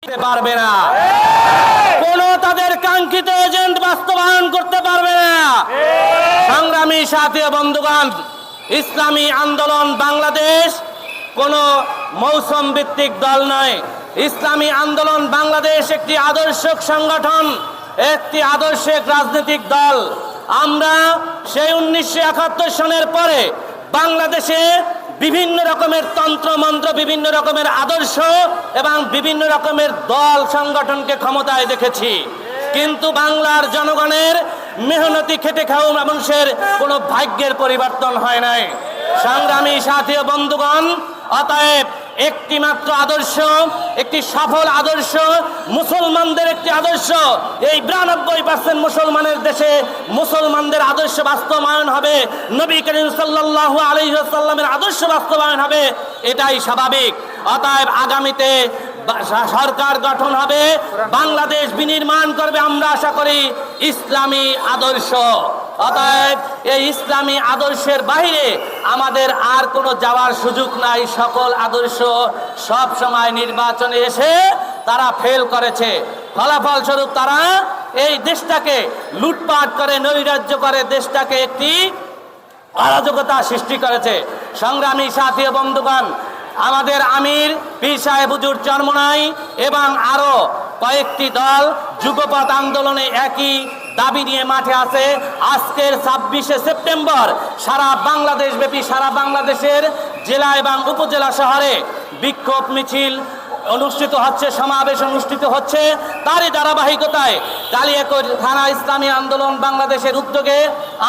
পারবে না, কোন তাদের কাঙ্ক্ষিত এজেন্ট বাস্তবায়ন করতে পারবে না। সংগ্রামী সাথী ও বন্ধুগণ, ইসলামী আন্দোলন বাংলাদেশ কোন মৌসুম ভিত্তিক দল নয়। ইসলামী আন্দোলন বাংলাদেশ একটি আদর্শিক সংগঠন, একটি আদর্শিক রাজনৈতিক দল। আমরা সেই 1971 সনের পরে বাংলাদেশে বিভিন্ন রকমের তন্ত্র মন্ত্র, বিভিন্ন রকমের আদর্শ এবং বিভিন্ন রকমের দল সংগঠনকে ক্ষমতায় দেখেছি, কিন্তু বাংলার জনগণের মেহনতি খেটে খাওয়া মানুষের কোনো ভাগ্যের পরিবর্তন হয় নাই। সংগ্রামী সাথী ও বন্ধুগণ, অতএব একটি মাত্র আদর্শ, একটি সফল আদর্শ, মুসলমানদের একটি আদর্শ, এই 92% মুসলমানের দেশে মুসলমানদের আদর্শ বাস্তবায়ন হবে, নবী করিম সাল্লাল্লাহু আলাইহি ওয়াসাল্লামের আদর্শ বাস্তবায়ন হবে, এটাই স্বাভাবিক। অতএব আগামীতে সরকার গঠন হবে, বাংলাদেশ বিনির্মাণ করবে আমরা আশা করি ইসলামী আদর্শ। অতএব এই ইসলামী আদর্শের বাইরে আমাদের আর কোনো যাওয়ার সুযোগ নাই। সকল আদর্শ সব সময় নির্বাচনে এসে তারা ফেল করেছে, ফলাফল স্বরূপ তারা এই দেশটাকে লুটপাট করে, নৈরাজ্য করে, দেশটাকে একটি অরাজকতা সৃষ্টি করেছে। সংগ্রামী সাথী ও বন্ধুগণ, আমাদের আমির পীর সাহেব হুজুর চরমোনাই এবং আরো কয়েকটি দল যুগপৎ আন্দোলনে একই দাবি নিয়ে মাঠে আছে। আজকের 26শে সেপ্টেম্বর সারা বাংলাদেশ ব্যাপী, সারা বাংলাদেশের জেলা এবং উপজেলা শহরে বিক্ষোভ মিছিল অনুষ্ঠিত হচ্ছে, সমাবেশ অনুষ্ঠিত হচ্ছে। তারই ধারাবাহিকতায় কালিয়াকৈর থানা ইসলামী আন্দোলন বাংলাদেশের উদ্যোগে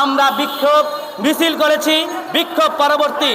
আমরা বিক্ষোভ মিছিল করেছি। বিক্ষোভ পরবর্তী